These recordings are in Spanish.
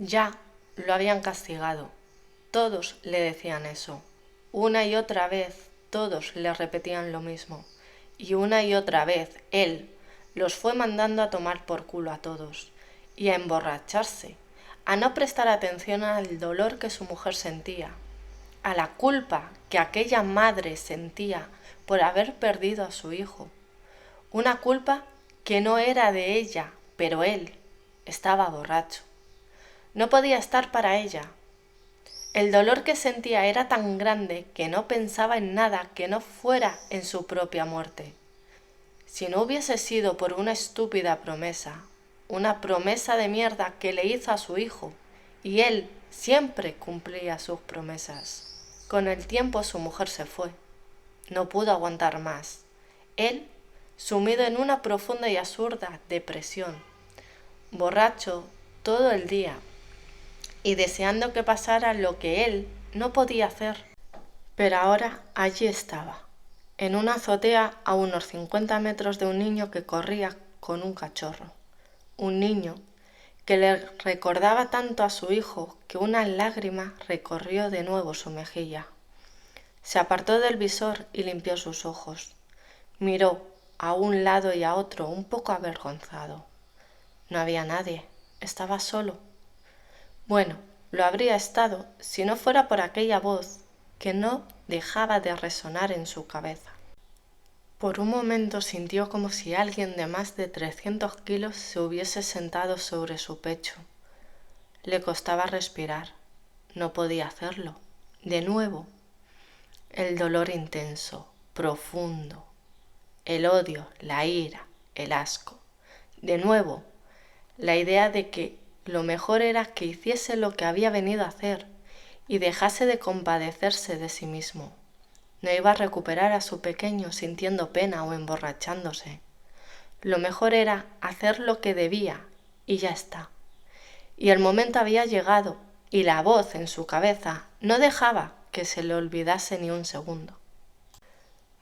Ya lo habían castigado. Todos le decían eso. Una y otra vez todos le repetían lo mismo. Y una y otra vez él los fue mandando a tomar por culo a todos y a emborracharse, a no prestar atención al dolor que su mujer sentía, a la culpa que aquella madre sentía por haber perdido a su hijo. Una culpa que no era de ella, pero él estaba borracho. No podía estar para ella. El dolor que sentía era tan grande que no pensaba en nada que no fuera en su propia muerte. Si no hubiese sido por una estúpida promesa, una promesa de mierda que le hizo a su hijo, y él siempre cumplía sus promesas. Con el tiempo su mujer se fue. No pudo aguantar más. Él, sumido en una profunda y absurda depresión, borracho todo el día y deseando que pasara lo que él no podía hacer. Pero ahora allí estaba, en una azotea a unos 50 metros de un niño que corría con un cachorro. Un niño que le recordaba tanto a su hijo que una lágrima recorrió de nuevo su mejilla. Se apartó del visor y limpió sus ojos. Miró a un lado y a otro un poco avergonzado. No había nadie, estaba solo. Bueno, lo habría estado si no fuera por aquella voz que no dejaba de resonar en su cabeza. Por un momento sintió como si alguien de más de 300 kilos se hubiese sentado sobre su pecho. Le costaba respirar. No podía hacerlo. De nuevo. El dolor intenso, profundo. El odio, la ira, el asco. De nuevo, la idea de que lo mejor era que hiciese lo que había venido a hacer y dejase de compadecerse de sí mismo. No iba a recuperar a su pequeño sintiendo pena o emborrachándose. Lo mejor era hacer lo que debía y ya está. Y el momento había llegado y la voz en su cabeza no dejaba que se le olvidase ni un segundo.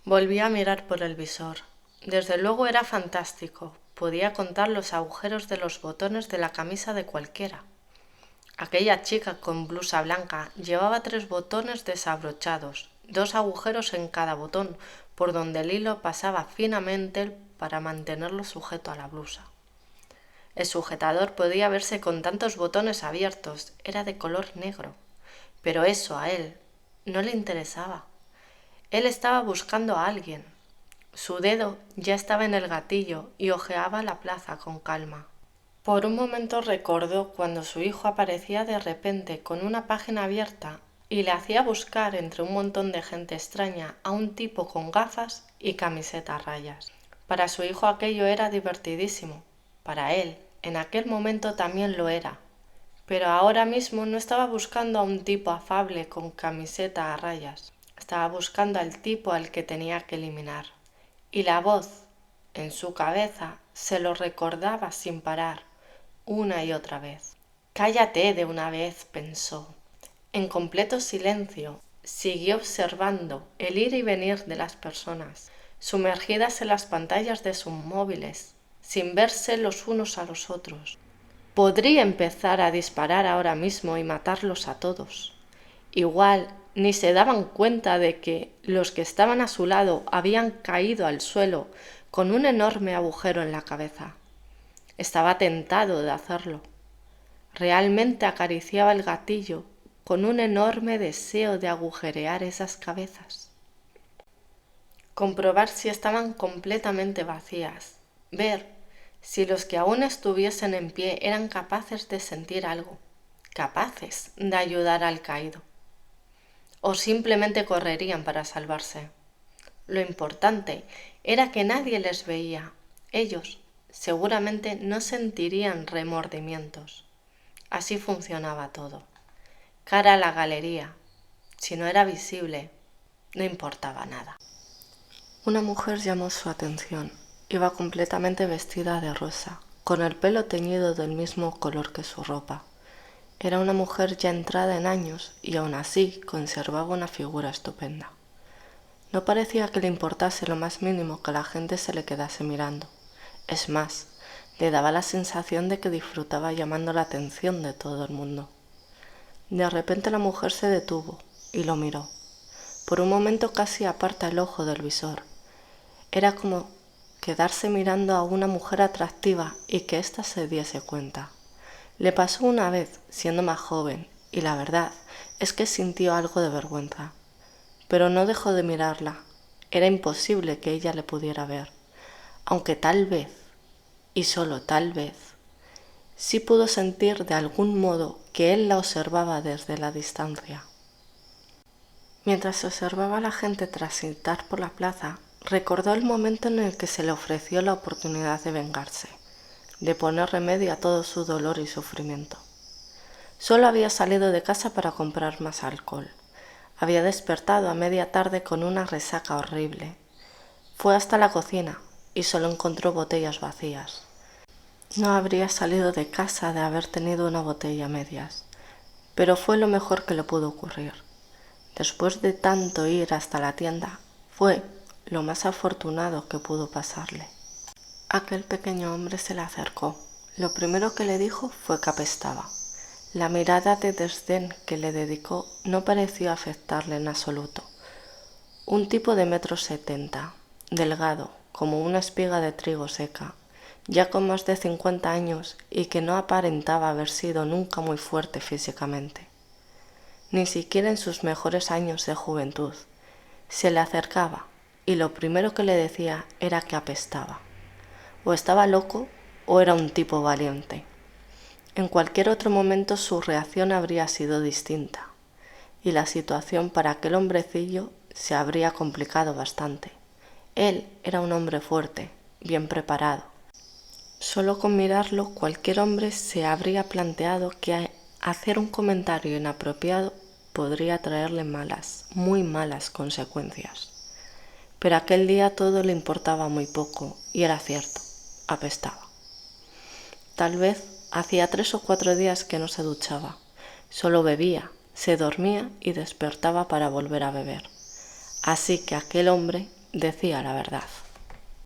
Volví a mirar por el visor. Desde luego era fantástico. Podía contar los agujeros de los botones de la camisa de cualquiera. Aquella chica con blusa blanca llevaba 3 botones desabrochados, 2 agujeros en cada botón, por donde el hilo pasaba finamente para mantenerlo sujeto a la blusa. El sujetador podía verse con tantos botones abiertos, era de color negro, pero eso a él no le interesaba. Él estaba buscando a alguien. Su dedo ya estaba en el gatillo y hojeaba la plaza con calma. Por un momento recordó cuando su hijo aparecía de repente con una página abierta y le hacía buscar entre un montón de gente extraña a un tipo con gafas y camiseta a rayas. Para su hijo aquello era divertidísimo. Para él, en aquel momento también lo era. Pero ahora mismo no estaba buscando a un tipo afable con camiseta a rayas. Estaba buscando al tipo al que tenía que eliminar. Y la voz, en su cabeza, se lo recordaba sin parar, una y otra vez. Cállate de una vez, pensó. En completo silencio, siguió observando el ir y venir de las personas, sumergidas en las pantallas de sus móviles, sin verse los unos a los otros. Podría empezar a disparar ahora mismo y matarlos a todos. Igual ni se daban cuenta de que los que estaban a su lado habían caído al suelo con un enorme agujero en la cabeza. Estaba tentado de hacerlo. Realmente acariciaba el gatillo con un enorme deseo de agujerear esas cabezas. Comprobar si estaban completamente vacías. Ver si los que aún estuviesen en pie eran capaces de sentir algo, capaces de ayudar al caído. O simplemente correrían para salvarse. Lo importante era que nadie les veía. Ellos seguramente no sentirían remordimientos. Así funcionaba todo. Cara a la galería. Si no era visible, no importaba nada. Una mujer llamó su atención. Iba completamente vestida de rosa, con el pelo teñido del mismo color que su ropa. Era una mujer ya entrada en años y aún así conservaba una figura estupenda. No parecía que le importase lo más mínimo que la gente se le quedase mirando. Es más, Le daba la sensación de que disfrutaba llamando la atención de todo el mundo. De repente la mujer se detuvo y lo miró. Por un momento casi aparta el ojo del visor. Era como quedarse mirando a una mujer atractiva y que ésta se diese cuenta. Le pasó una vez, siendo más joven, y la verdad es que sintió algo de vergüenza. Pero no dejó de mirarla. Era imposible que ella le pudiera ver. Aunque tal vez, y solo tal vez, sí pudo sentir de algún modo que él la observaba desde la distancia. Mientras observaba a la gente transitar por la plaza, recordó el momento en el que se le ofreció la oportunidad de vengarse, de poner remedio a todo su dolor y sufrimiento. Solo había salido de casa para comprar más alcohol. Había despertado a media tarde con una resaca horrible. Fue hasta la cocina y solo encontró botellas vacías. No habría salido de casa de haber tenido una botella a medias, pero fue lo mejor que le pudo ocurrir. Después de tanto ir hasta la tienda, fue lo más afortunado que pudo pasarle. Aquel pequeño hombre se le acercó. Lo primero que le dijo fue que apestaba. La mirada de desdén que le dedicó no pareció afectarle en absoluto. Un tipo de 1,70 m, delgado, como una espiga de trigo seca, ya con más de 50 años y que no aparentaba haber sido nunca muy fuerte físicamente. Ni siquiera en sus mejores años de juventud. Se le acercaba y lo primero que le decía era que apestaba. O estaba loco o era un tipo valiente. En cualquier otro momento su reacción habría sido distinta y la situación para aquel hombrecillo se habría complicado bastante. Él era un hombre fuerte, bien preparado. Solo con mirarlo cualquier hombre se habría planteado que hacer un comentario inapropiado podría traerle malas, muy malas consecuencias. Pero aquel día todo le importaba muy poco y era cierto, apestaba. Tal vez hacía 3 o 4 días que no se duchaba, solo bebía, se dormía y despertaba para volver a beber. Así que aquel hombre decía la verdad.